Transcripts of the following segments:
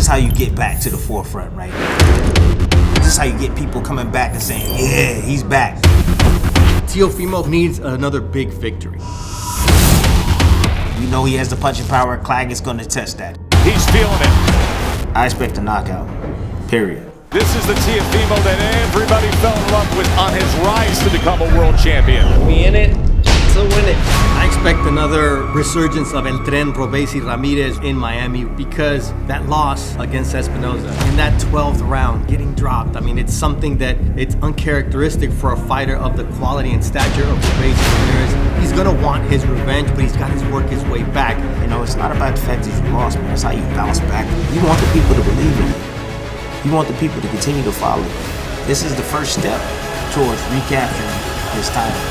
is how you get back to the forefront, right? This is how you get people coming back and saying, yeah, he's back. Teofimo needs another big victory. You know he has the punching power. Claggett's going to test that. He's feeling it. I expect a knockout, period. This is the Teofimo that everybody fell in love with on his rise to become a world champion. We in it to win it. I expect another resurgence of El Tren Robeisy Ramirez in Miami because that loss against Espinoza in that 12th round, getting dropped, I mean, it's something that it's uncharacteristic for a fighter of the quality and stature of Robeisy Ramirez. He's gonna want his revenge, but he's got to work his way back. You know, it's not about the fact that you lost, man. It's how you bounce back. You want the people to believe in you. You want the people to continue to follow you. This is the first step towards recapturing his title.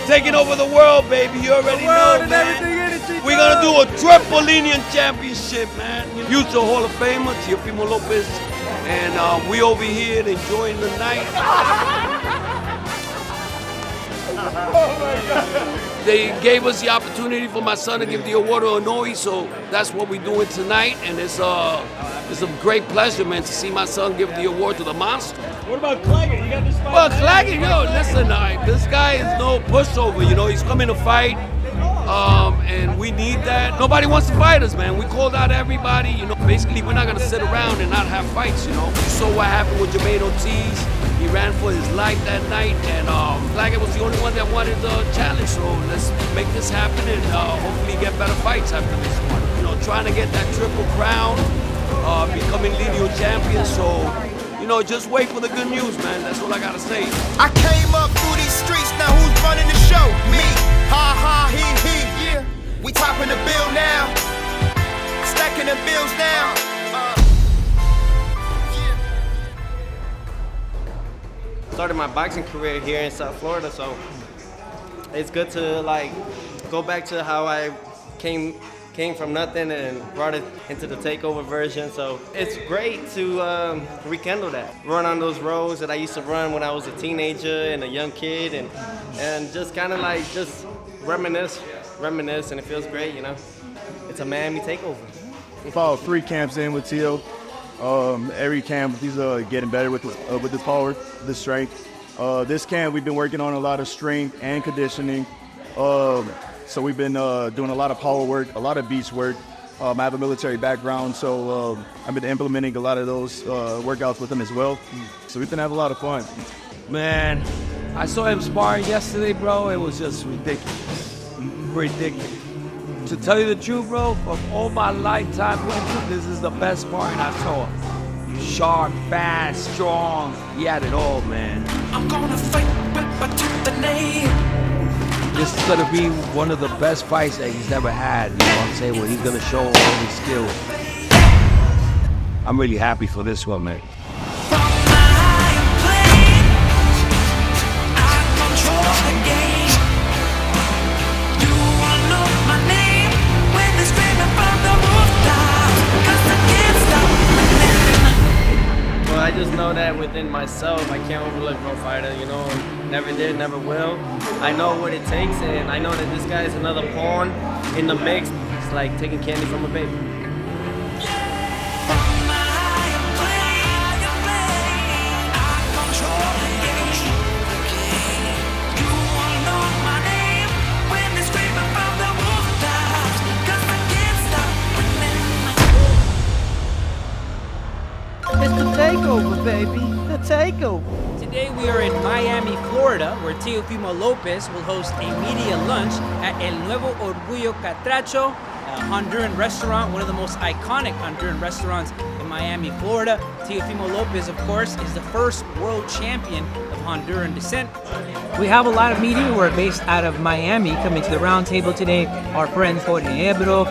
Taking over the world, baby. You already know, man. We're gonna do a triple lenient championship, man. Future Hall of Famer, Teofimo Lopez, and we over here enjoying the night. Oh my God. They gave us the opportunity for my son to give the award to Hanoi, so that's what we're doing tonight, and it's a great pleasure, man, to see my son give the award to the monster. What about Claggett? You got this fight? Well, Claggett, listen, this guy is no pushover, he's coming to fight, and we need that. Nobody wants to fight us, man. We called out everybody, basically we're not gonna sit around and not have fights, You saw what happened with Jermaine Ortiz. He ran for his life that night, and Claggett was the only one that wanted the challenge, so let's make this happen and hopefully get better fights after this one. Trying to get that triple crown, becoming lineal champion, so just wait for the good news, man. That's all I gotta say. I came up through these streets, now who's running the show? Me. Ha ha, he. Yeah. We topping the bill now. Stacking the bills now. Started my boxing career here in South Florida, so it's good to go back to how I came from nothing and brought it into the Takeover version. So it's great to rekindle that, run on those roads that I used to run when I was a teenager and a young kid, and just kind of just reminisce, and it feels great, It's a Miami Takeover. We followed 3 camps in with Teo. Every camp he's getting better with his power, the strength. This camp we've been working on a lot of strength and conditioning. So we've been doing a lot of power work, a lot of beach work. I have a military background, so I've been implementing a lot of those workouts with him as well. So we've been having a lot of fun. Man, I saw him sparring yesterday, bro. It was just ridiculous. Ridiculous. To tell you the truth, bro, of all my lifetime wins, this is the best sparring I saw. Sharp, fast, strong. He had it all, man. I'm gonna fight with the name. This is gonna be one of the best fights that he's ever had, what I'm saying, where he's gonna show all his skills. I'm really happy for this one, man. Well, I just know that within myself, I can't overlook no fighter, never did, never will. I know what it takes, and I know that this guy is another pawn in the mix. It's like taking candy from a baby. It's the Takeover, baby. The Takeover. Today we are in Miami, Florida, where Teofimo Lopez will host a media lunch at El Nuevo Orgullo Catracho, a Honduran restaurant, one of the most iconic Honduran restaurants in Miami, Florida. Teofimo Lopez, of course, is the first world champion of Honduran descent. We have a lot of media. We're based out of Miami. Coming to the round table today, our friends Jorge Ebro,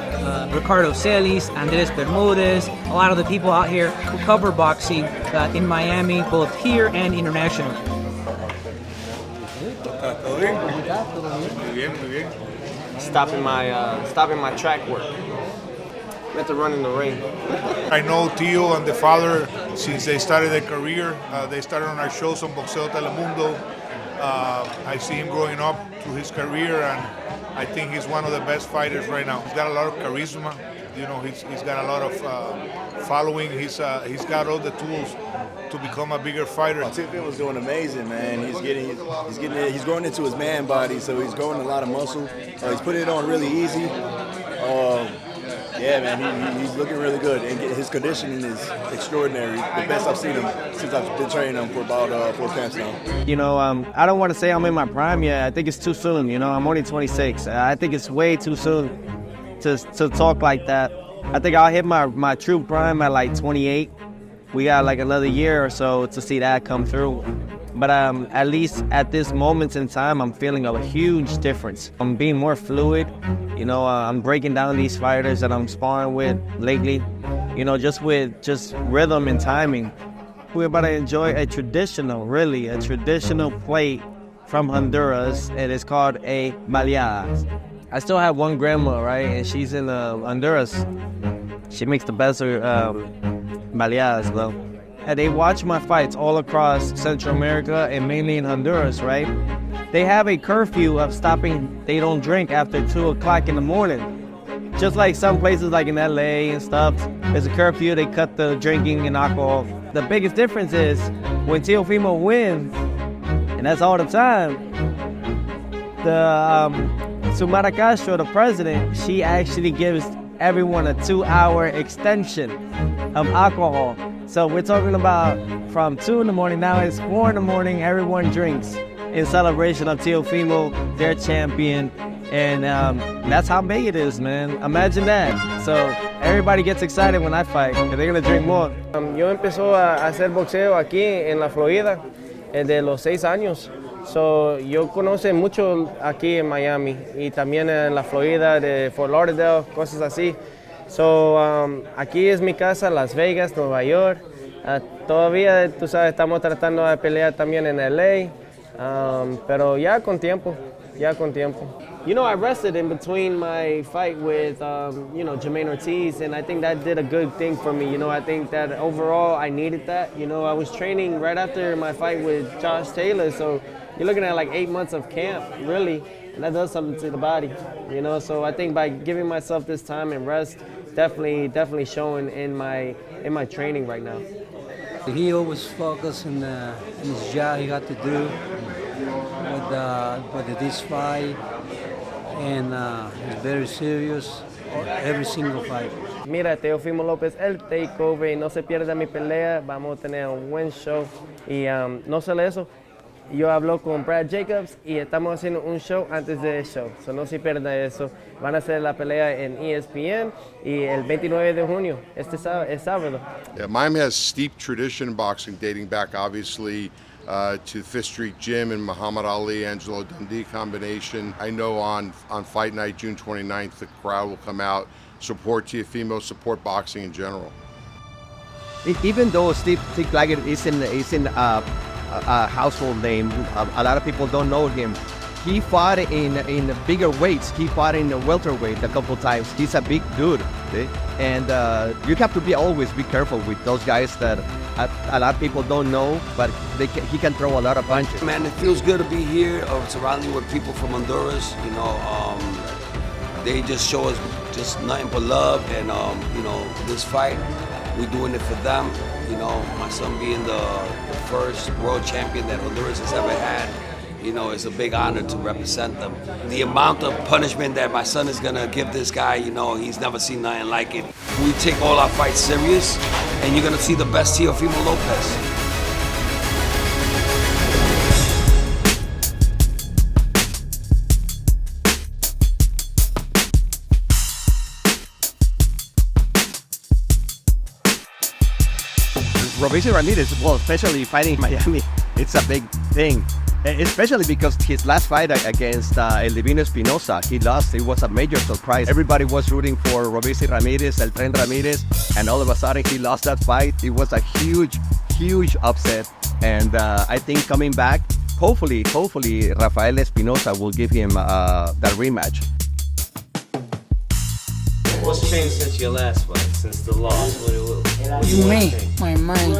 Ricardo Celis, Andres Bermudez, a lot of the people out here who cover boxing in Miami, both here and international. Stopping my track work. met to run in the ring. I know Tio and the father since they started their career. They started on our shows on Boxeo Telemundo. I see him growing up through his career, and I think he's one of the best fighters right now. He's got a lot of charisma. You know, he's got a lot of following. He's got all the tools to become a bigger fighter. Teofimo's doing amazing, man. He's growing into his man body, so he's growing a lot of muscle. He's putting it on really easy. Yeah, man, he's looking really good, and his conditioning is extraordinary. The best I've seen him since I've been training him for about 4 camps now. You know, I don't want to say I'm in my prime yet. I think it's too soon. You know, I'm only 26. I think it's way too soon to talk like that. I think I'll hit my true prime at like 28. We got like another year or so to see that come through. But at least at this moment in time, I'm feeling a huge difference. I'm being more fluid. You know, I'm breaking down these fighters that I'm sparring with lately. You know, just with rhythm and timing. We're about to enjoy a traditional plate from Honduras. It is called a baleadas. I still have one grandma, right? And she's in Honduras. She makes the best baleadas, though. And they watch my fights all across Central America and mainly in Honduras, right? They have a curfew of stopping, they don't drink after 2 o'clock in the morning. Just like some places like in LA and stuff, there's a curfew, they cut the drinking and alcohol. The biggest difference is when Teofimo wins, and that's all the time, Sumara Castro, the president, she actually gives everyone a 2-hour extension of alcohol. So we're talking about from 2 in the morning, now it's 4 in the morning, everyone drinks in celebration of Teofimo, their champion. And that's how big it is, man. Imagine that. So everybody gets excited when I fight, because they're going to drink more. Yo empezó a hacer boxeo aquí en la Florida de los 6 años. So, yo conoce mucho aquí en Miami y también en la Florida, de Fort Lauderdale, cosas así. So, aquí es mi casa, Las Vegas, Nueva York. Todavía, tú sabes, estamos tratando de pelear también en LA, pero ya con tiempo. You know, I rested in between my fight with, Jermaine Ortiz, and I think that did a good thing for me. You know, I think that overall I needed that. You know, I was training right after my fight with Josh Taylor, so you're looking at like 8 months of camp, really, and that does something to the body, you know. So I think by giving myself this time and rest, definitely showing in my training right now. He always focused on his job he got to do with this fight, and he's very serious every single fight. Mira, Teofimo Lopez, el Takeover, y no se pierda mi pelea, vamos a tener un buen show, y no solo eso, yo hablo con Brad Jacobs y estamos haciendo un show antes del show, so no se pierda eso. Van a hacer la pelea en ESPN y el 29 de junio, es sábado. Yeah, Miami has steep tradition in boxing, dating back obviously to Fifth Street Gym and Muhammad Ali, Angelo Dundee combination. I know on fight night, June 29th, the crowd will come out, support Teofimo, support boxing in general. Even though Steve Claggett isn't a household name, a lot of people don't know him. He fought in bigger weights. He fought in the welterweight a couple times. He's a big dude, and you have to always be careful with those guys that a lot of people don't know, but he can throw a lot of punches. Man, it feels good to be here, surrounding with people from Honduras. You know, they just show us just nothing but love, and this fight, we're doing it for them. You know, my son being the first world champion that Honduras has ever had, you know, it's a big honor to represent them. The amount of punishment that my son is gonna give this guy, you know, he's never seen nothing like it. We take all our fights serious, and you're gonna see the best Teofimo Lopez. Robeisy Ramirez, well, especially fighting in Miami, it's a big thing. Especially because his last fight against El Divino Espinosa, he lost. It was a major surprise. Everybody was rooting for Robeisy Ramirez, El Tren Ramirez, and all of a sudden he lost that fight. It was a huge upset. And I think coming back, hopefully Rafael Espinosa will give him that rematch. What's changed since your last fight, since the loss? What you me, my mind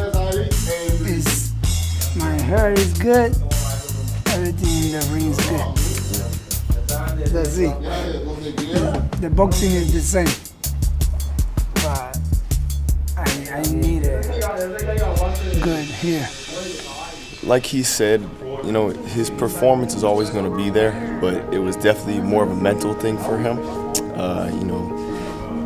is, my hair is good, everything in the ring is good. That's it. The boxing is the same, but I need it good here. Like he said, you know, his performance is always going to be there, but it was definitely more of a mental thing for him, you know,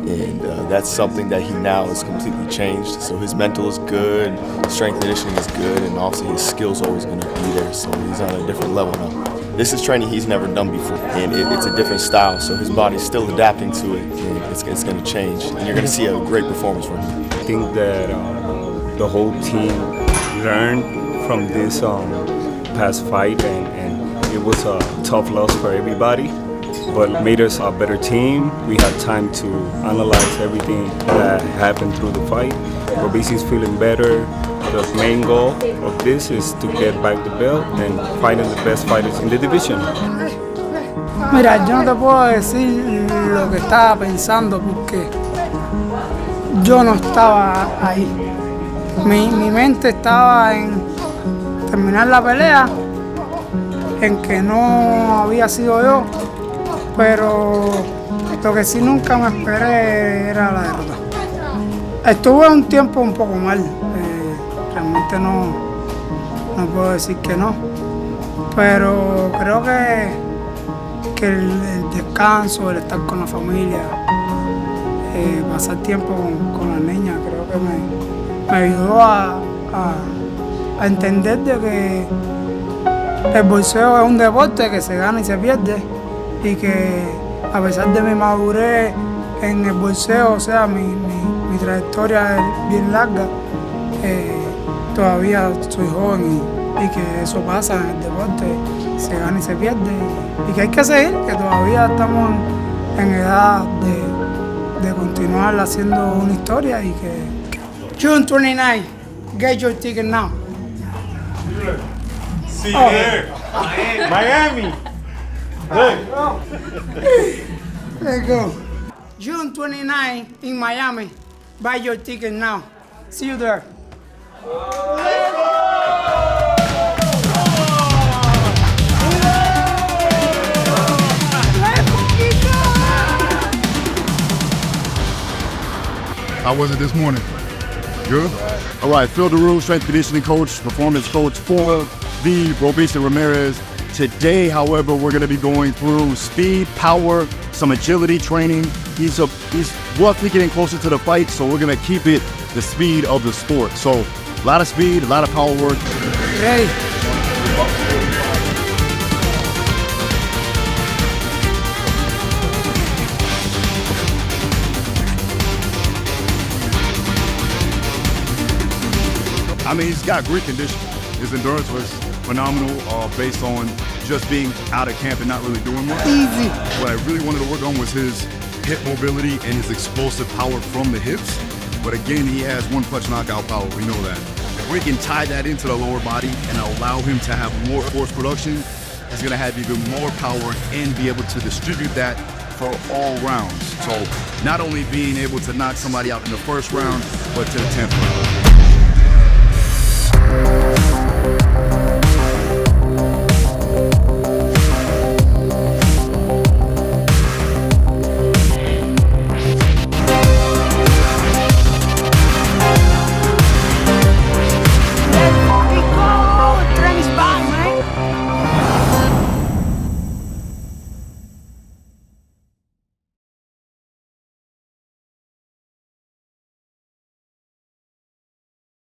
and that's something that he now has completely changed. So his mental is good, strength and conditioning is good, and obviously his skills always going to be there. So he's on a different level now. This is training he's never done before, and it's a different style. So his body's still adapting to it, and it's going to change. And you're going to see a great performance from him. I think that the whole team learned from this past fight, and it was a tough loss for everybody, but it made us a better team. We had time to analyze everything that happened through the fight. Robeisy is feeling better. The main goal of this is to get back the belt and fighting the best fighters in the division. Mira, yo no te puedo decir lo que estaba pensando porque yo no estaba ahí. Mi mente estaba en terminar la pelea, en que no había sido yo, pero lo que sí nunca me esperé era la derrota. Estuve un tiempo un poco mal, realmente no puedo decir que no, pero creo que el descanso, el estar con la familia, pasar tiempo con las niñas, creo que me ayudó a entender de que el boxeo es un deporte que se gana y se pierde, y que a pesar de mi madurez en el boxeo, o sea, mi trayectoria es bien larga, todavía soy joven y que eso pasa en el deporte, se gana y se pierde, y que hay que seguir, que todavía estamos en edad de continuar haciendo una historia, y que June 29, get your ticket now. See you there. Miami. Let's go. June 29 in Miami. Buy your ticket now. See you there. How was it this morning? Good? All right, Phil DeRue, strength conditioning coach, performance coach for the Robeisy Ramirez. Today, however, we're going to be going through speed, power, some agility training. He's roughly getting closer to the fight, so we're going to keep it the speed of the sport. So a lot of speed, a lot of power work. Ready? I mean, he's got great condition. His endurance was phenomenal based on just being out of camp and not really doing much. Easy. What I really wanted to work on was his hip mobility and his explosive power from the hips. But again, he has one punch knockout power, we know that. If we can tie that into the lower body and allow him to have more force production, he's gonna have even more power and be able to distribute that for all rounds. So not only being able to knock somebody out in the first round, but to the 10th round.